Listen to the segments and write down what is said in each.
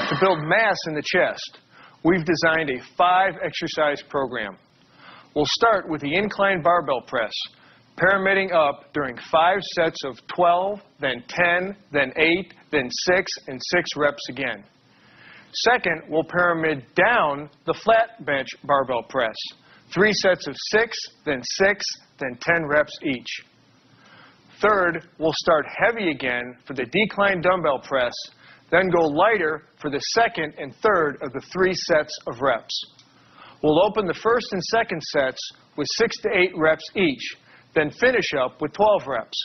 To build mass in the chest, we've designed a 5-exercise program. We'll start with the incline barbell press, pyramiding up during 5 sets of 12, then 10, then 8, then 6, and 6 reps again. Second, we'll pyramid down the flat bench barbell press, 3 sets of 6, then 6, then 10 reps each. Third, we'll start heavy again for the decline dumbbell press, then go lighter for the second and third of the 3 sets of reps. We'll open the first and second sets with 6 to 8 reps each, then finish up with 12 reps.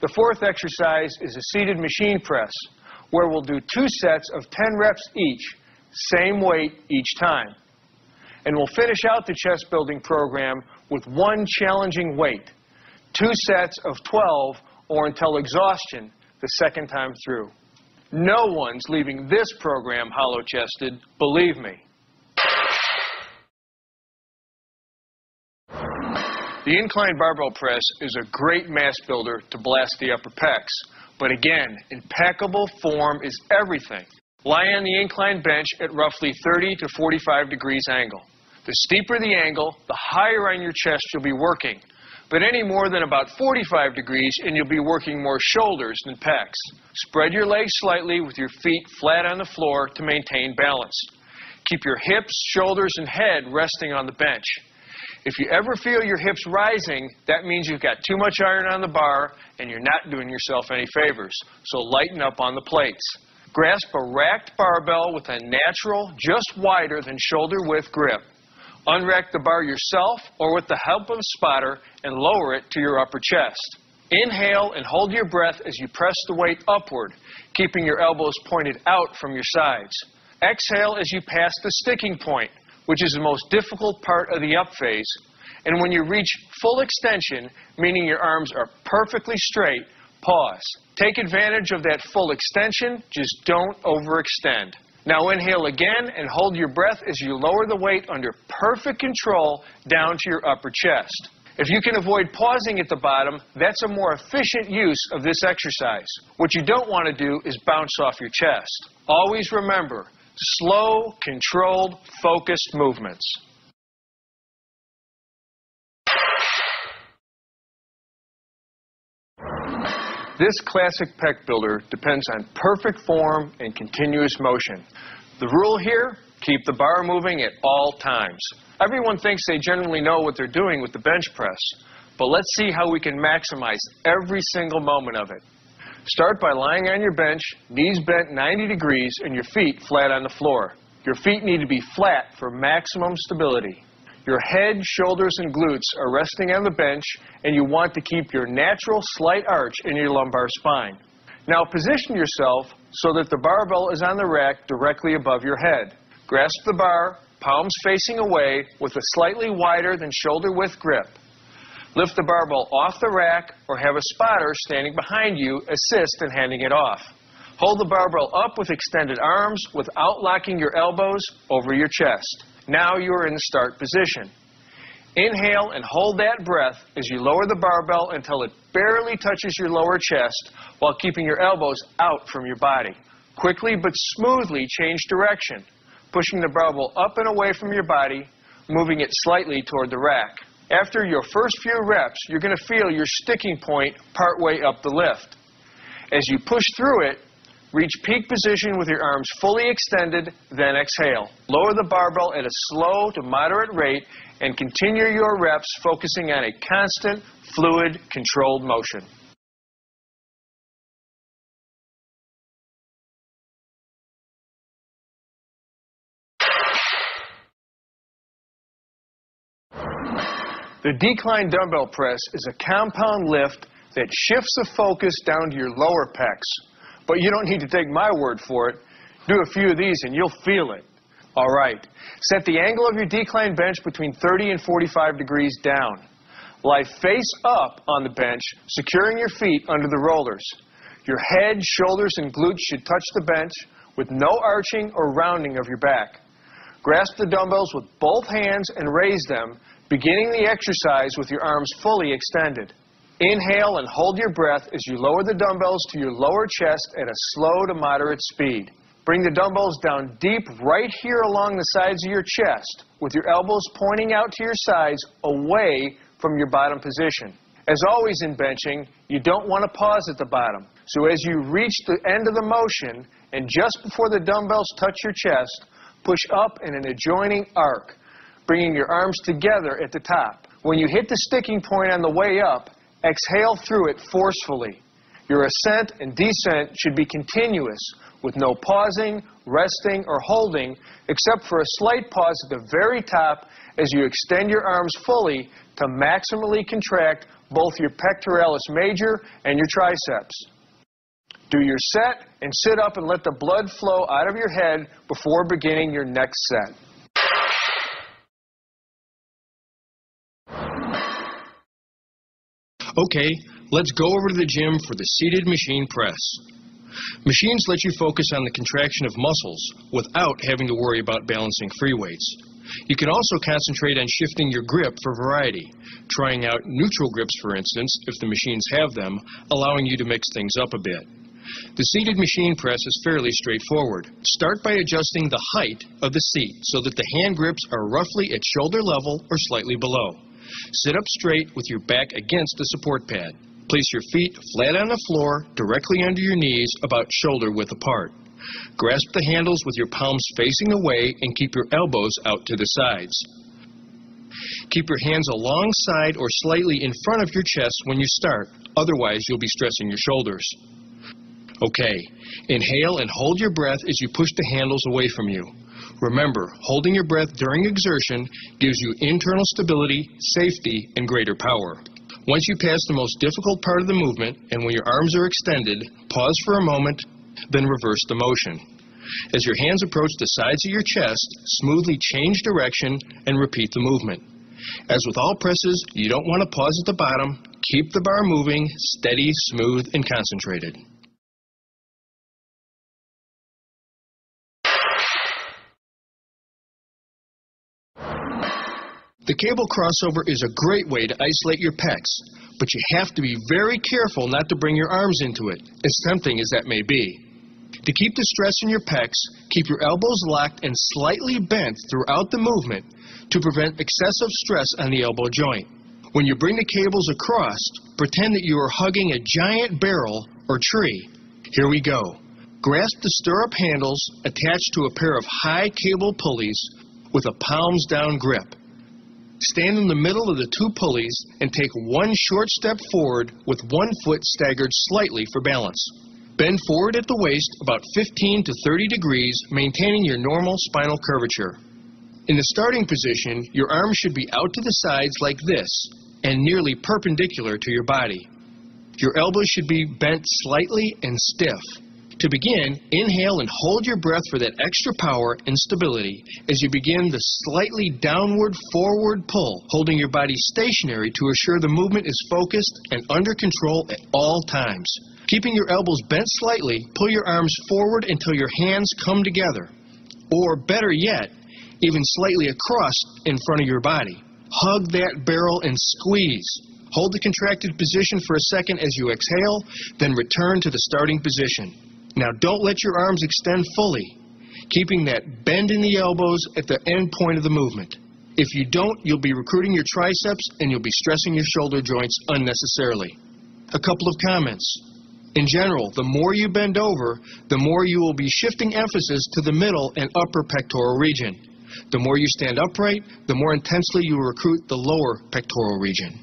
The fourth exercise is a seated machine press, where we'll do 2 sets of 10 reps each, same weight each time. And we'll finish out the chest building program with 1 challenging weight, 2 sets of 12 or until exhaustion the second time through. No one's leaving this program hollow-chested, believe me. The incline barbell press is a great mass builder to blast the upper pecs. But again, impeccable form is everything. Lie on the incline bench at roughly 30 to 45 degrees angle. The steeper the angle, the higher on your chest you'll be working. But any more than about 45 degrees and you'll be working more shoulders than pecs. Spread your legs slightly with your feet flat on the floor to maintain balance. Keep your hips, shoulders, and head resting on the bench. If you ever feel your hips rising, that means you've got too much iron on the bar and you're not doing yourself any favors. So lighten up on the plates. Grasp a racked barbell with a natural, just wider than shoulder width grip. Unrack the bar yourself or with the help of a spotter and lower it to your upper chest. Inhale and hold your breath as you press the weight upward, keeping your elbows pointed out from your sides. Exhale as you pass the sticking point, which is the most difficult part of the up phase. And when you reach full extension, meaning your arms are perfectly straight, pause. Take advantage of that full extension, just don't overextend. Now inhale again and hold your breath as you lower the weight under perfect control down to your upper chest. If you can avoid pausing at the bottom, that's a more efficient use of this exercise. What you don't want to do is bounce off your chest. Always remember, slow, controlled, focused movements. This classic pec builder depends on perfect form and continuous motion. The rule here, keep the bar moving at all times. Everyone thinks they generally know what they're doing with the bench press, but let's see how we can maximize every single moment of it. Start by lying on your bench, knees bent 90 degrees, and your feet flat on the floor. Your feet need to be flat for maximum stability. Your head, shoulders, and glutes are resting on the bench, and you want to keep your natural slight arch in your lumbar spine. Now position yourself so that the barbell is on the rack directly above your head. Grasp the bar, palms facing away, with a slightly wider than shoulder width grip. Lift the barbell off the rack or have a spotter standing behind you assist in handing it off. Hold the barbell up with extended arms without locking your elbows over your chest. Now you are in the start position. Inhale and hold that breath as you lower the barbell until it barely touches your lower chest while keeping your elbows out from your body. Quickly but smoothly change direction, pushing the barbell up and away from your body, moving it slightly toward the rack. After your first few reps, you're going to feel your sticking point partway up the lift. As you push through it, reach peak position with your arms fully extended, then exhale. Lower the barbell at a slow to moderate rate and continue your reps focusing on a constant, fluid, controlled motion. The decline dumbbell press is a compound lift that shifts the focus down to your lower pecs. But you don't need to take my word for it. Do a few of these and you'll feel it. All right. Set the angle of your decline bench between 30 and 45 degrees down. Lie face up on the bench, securing your feet under the rollers. Your head, shoulders, and glutes should touch the bench with no arching or rounding of your back. Grasp the dumbbells with both hands and raise them, beginning the exercise with your arms fully extended. Inhale and hold your breath as you lower the dumbbells to your lower chest at a slow to moderate speed. Bring the dumbbells down deep right here along the sides of your chest, with your elbows pointing out to your sides away from your bottom position. As always in benching, you don't want to pause at the bottom. So as you reach the end of the motion, and just before the dumbbells touch your chest, push up in an adjoining arc, bringing your arms together at the top. When you hit the sticking point on the way up, exhale through it forcefully. Your ascent and descent should be continuous, with no pausing, resting, or holding, except for a slight pause at the very top as you extend your arms fully to maximally contract both your pectoralis major and your triceps. Do your set and sit up and let the blood flow out of your head before beginning your next set. Okay, let's go over to the gym for the seated machine press. Machines let you focus on the contraction of muscles without having to worry about balancing free weights. You can also concentrate on shifting your grip for variety, trying out neutral grips, for instance, if the machines have them, allowing you to mix things up a bit. The seated machine press is fairly straightforward. Start by adjusting the height of the seat so that the hand grips are roughly at shoulder level or slightly below. Sit up straight with your back against the support pad. Place your feet flat on the floor, directly under your knees, about shoulder width apart. Grasp the handles with your palms facing away and keep your elbows out to the sides. Keep your hands alongside or slightly in front of your chest when you start, otherwise you'll be stressing your shoulders. Okay, inhale and hold your breath as you push the handles away from you. Remember, holding your breath during exertion gives you internal stability, safety, and greater power. Once you pass the most difficult part of the movement, and when your arms are extended, pause for a moment, then reverse the motion. As your hands approach the sides of your chest, smoothly change direction and repeat the movement. As with all presses, you don't want to pause at the bottom. Keep the bar moving, steady, smooth, and concentrated. The cable crossover is a great way to isolate your pecs, but you have to be very careful not to bring your arms into it, as tempting as that may be. To keep the stress in your pecs, keep your elbows locked and slightly bent throughout the movement to prevent excessive stress on the elbow joint. When you bring the cables across, pretend that you are hugging a giant barrel or tree. Here we go. Grasp the stirrup handles attached to a pair of high cable pulleys with a palms down grip. Stand in the middle of the two pulleys and take one short step forward with one foot staggered slightly for balance. Bend forward at the waist about 15 to 30 degrees, maintaining your normal spinal curvature. In the starting position, your arms should be out to the sides like this and nearly perpendicular to your body. Your elbows should be bent slightly and stiff. To begin, inhale and hold your breath for that extra power and stability as you begin the slightly downward forward pull, holding your body stationary to assure the movement is focused and under control at all times. Keeping your elbows bent slightly, pull your arms forward until your hands come together. Or better yet, even slightly across in front of your body. Hug that barrel and squeeze. Hold the contracted position for a second as you exhale, then return to the starting position. Now don't let your arms extend fully, keeping that bend in the elbows at the end point of the movement. If you don't, you'll be recruiting your triceps and you'll be stressing your shoulder joints unnecessarily. A couple of comments. In general, the more you bend over, the more you will be shifting emphasis to the middle and upper pectoral region. The more you stand upright, the more intensely you recruit the lower pectoral region.